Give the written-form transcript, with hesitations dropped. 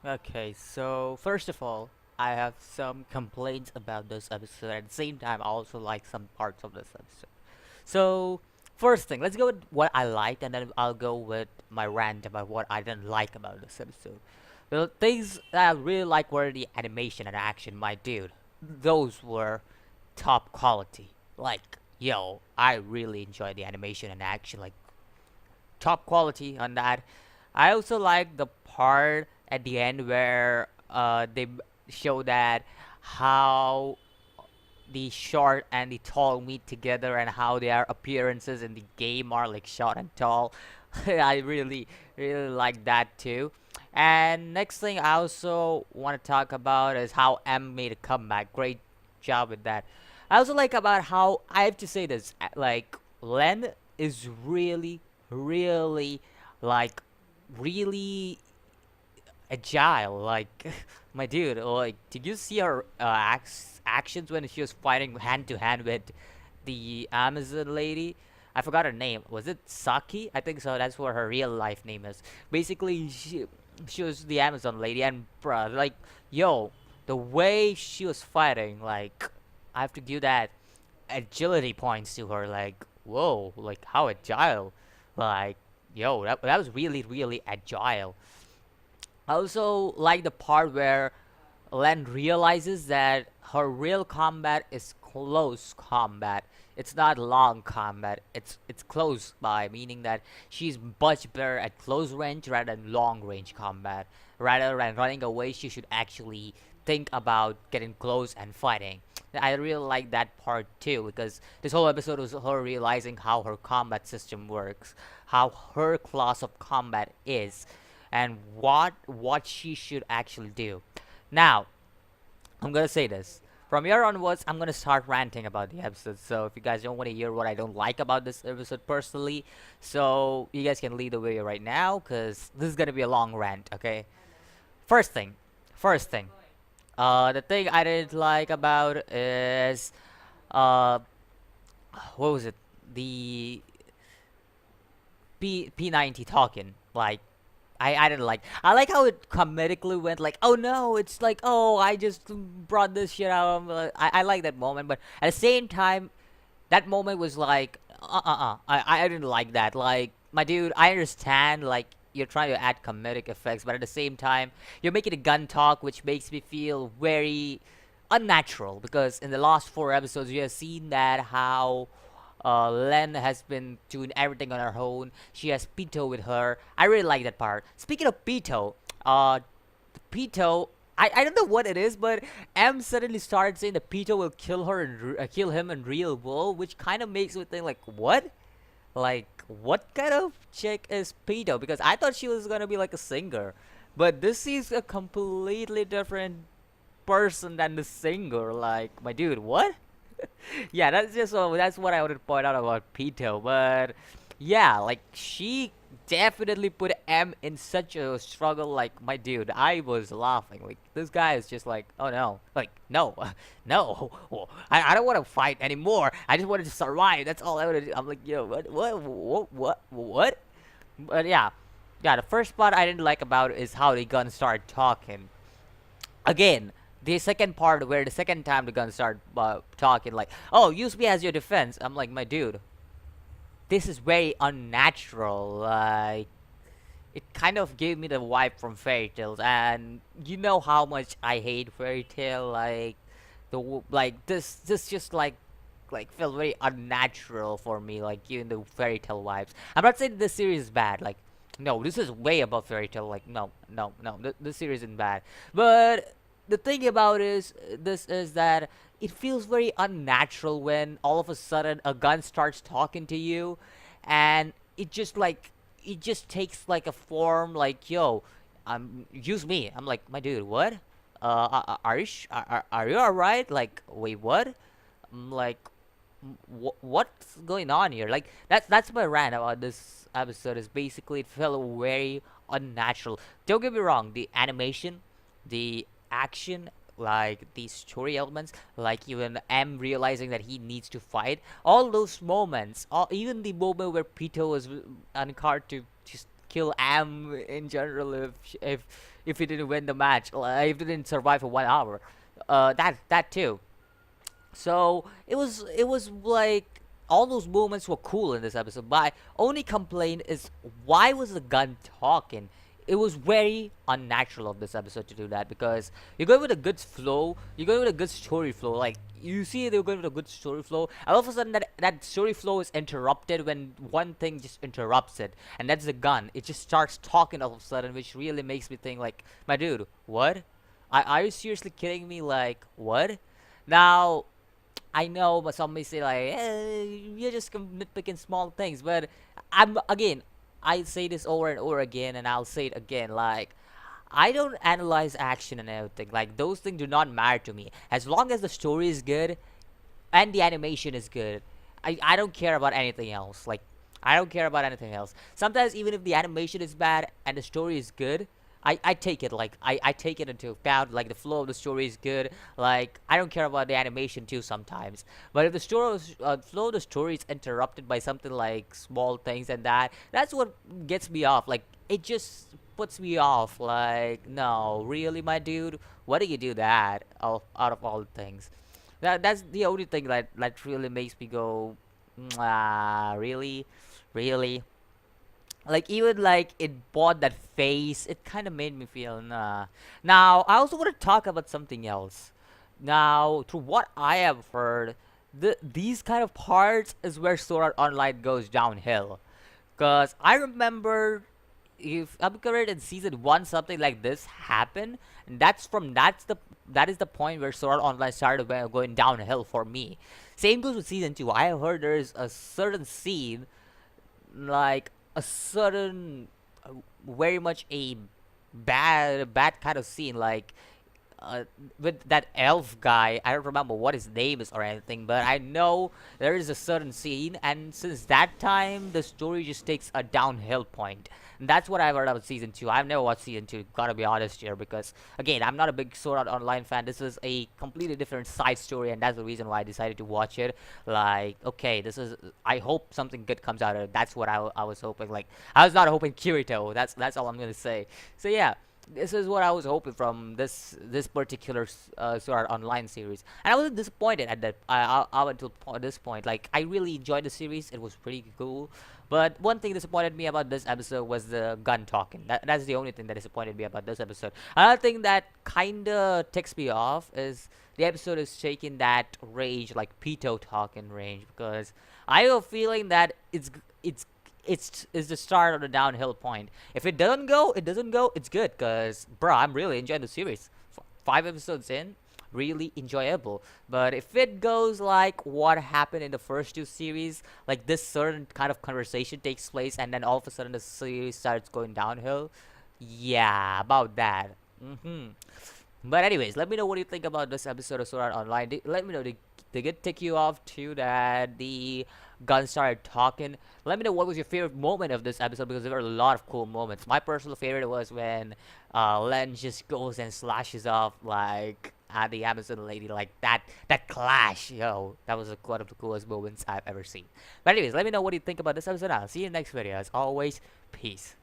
Okay, so first of all, I have some complaints about this episode. At the same time, I also like some parts of this episode. So, first thing, let's go with what I liked, and then I'll go with my rant about what I didn't like about this episode. The things that I really like were the animation and action, my dude. Those were top quality. Like, yo, I really enjoyed the animation and action. Like, top quality on that. I also like the part at the end where they show that how the short and the tall meet together and how their appearances in the game are like short and tall. I really like that too. And next thing I also want to talk about is how M made a comeback. Great job with that. I also like about how I have to say this like Len is really like really agile. Like my dude, like did you see her actions when she was fighting hand to hand with the Amazon lady? I forgot her name. Was it Saki? I think so. That's what her real life name is. Basically, she was the Amazon lady, and bruh, like yo, the way she was fighting, like I have to give that agility points to her. Like whoa, like how agile, like yo, that was really agile. I also like the part where Len realizes that her real combat is close combat. It's not long combat. It's close by, meaning that she's much better at close range rather than long range combat. Rather than running away, she should actually think about getting close and fighting. I really like that part too because this whole episode was her realizing how her combat system works, how her class of combat is, and what she should actually do. Now, I'm gonna say this. From here onwards, I'm gonna start ranting about the episode. So if you guys don't want to hear what I don't like about this episode personally, so you guys can leave the video right now, cause this is gonna be a long rant. Okay. First thing, first thing. The thing I didn't like about is uh, what was it? The P90 talking. Like I didn't like. I like how it comedically went. Like, oh no, it's like, oh, I just brought this shit out. I like that moment, but at the same time, that moment was like, I didn't like that. Like, my dude, I understand. Like, you're trying to add comedic effects, but at the same time, you're making a gun talk, which makes me feel very unnatural. Because in the last four episodes, we have seen that how Len has been doing everything on her own. She has Pito with her. I really like that part. Speaking of Pito, Pito, I don't know what it is, but M suddenly started saying that Pito will kill her and kill him in real world, which kind of makes me think like, what? Like, what kind of chick is Pito? Because I thought she was gonna be like a singer, but this is a completely different person than the singer. Like, my dude, what? Yeah, that's what I wanted to point out about Pito. But yeah, like she definitely put M in such a struggle. Like my dude, I was laughing. Like this guy is just like, oh no, like no, no, well, I don't want to fight anymore. I just wanted to survive. That's all I wanted to do. I'm like, yo, what? But yeah, yeah. The first part I didn't like about is how they gonna start talking again. The second part where the second time the guns start talking like, oh, use me as your defense. I'm like, my dude, this is very unnatural. Like, it kind of gave me the vibe from fairy tales, and you know how much I hate fairy tale. Like, like this just like felt very unnatural for me. Like giving the fairy tale vibes. I'm not saying this series is bad. Like, no, this is way above fairy tale. Like, no, this series isn't bad, but the thing about is this is that it feels very unnatural when all of a sudden a gun starts talking to you, and it just takes like a form like, yo, use me. I'm like, my dude, what? Are you are you alright? Like, wait, what? I'm like, what's going on here? Like, that's my rant about this episode. Is basically it felt very unnatural. Don't get me wrong, the animation, the action, like the story elements, like even M realizing that he needs to fight, all those moments, even the moment where Pito was on card to just kill Am in general if he didn't win the match, if he didn't survive for 1 hour. That too. So it was like all those moments were cool in this episode. My only complaint is, why was the gun talking? It was very unnatural of this episode to do that, because you're going with a good flow, you're going with a good story flow. Like, you see they're going with a good story flow, and all of a sudden that story flow is interrupted when one thing just interrupts it, and that's the gun. It just starts talking all of a sudden, which really makes me think like, my dude, what? Are you seriously kidding me? Like, what? Now, I know, but some may say like, you're just nitpicking small things. But I say this over and over again, and I'll say it again. Like, I don't analyze action and everything. Like, those things do not matter to me. As long as the story is good and the animation is good, I don't care about anything else. Like, I don't care about anything else. Sometimes even if the animation is bad and the story is good, I take it. Like, I take it into account. Like, the flow of the story is good. Like, I don't care about the animation too sometimes. But if the flow of the story is interrupted by something like small things and that's what gets me off. Like, it just puts me off. Like, no, really, my dude, why do you do that? Out of all things, that's the only thing that really makes me go, really, really. Like, even like it bought that face, it kind of made me feel nah. Now I also want to talk about something else. Now, through what I have heard, these kind of parts is where Sword Art Online goes downhill. Cause I remember, if I'm correct, in season one something like this happened, and that is the point where Sword Art Online started going downhill for me. Same goes with season two. I have heard there's a certain scene, like a certain, very much a bad kind of scene, like, uh, with that elf guy. I don't remember what his name is or anything, but I know there is a certain scene, and since that time, the story just takes a downhill point. And that's what I've heard about season two. I've never watched season two. Gotta be honest here, because again, I'm not a big Sword Art Online fan. This is a completely different side story, and that's the reason why I decided to watch it. Like, okay, this is. I hope something good comes out of it. That's what I was hoping. Like, I was not hoping Kirito. That's all I'm gonna say. So yeah, this is what I was hoping from this particular Sword Art Online series, and I wasn't disappointed at that. I until this point, like, I really enjoyed the series. It was pretty cool, but one thing disappointed me about this episode was the gun talking. That's the only thing that disappointed me about this episode. Another thing that kinda ticks me off is the episode is taking that range, like Pito talking range, because I have a feeling that it's the start of the downhill point. If it doesn't go, it doesn't go. It's good, cause bro, I'm really enjoying the series. 5 episodes in, really enjoyable. But if it goes like what happened in the first two series, like this certain kind of conversation takes place, and then all of a sudden the series starts going downhill, yeah, about that. Mm-hmm. But anyways, let me know what you think about this episode of Sword Art Online. Let me know, did it tick you off too that the gun started talking? Let me know what was your favorite moment of this episode, because there were a lot of cool moments. My personal favorite was when Len just goes and slashes off like at the Amazon lady, like that clash. Yo, that was one of the coolest moments I've ever seen. But anyways, let me know what you think about this episode. I'll see you in the next video. As always, peace.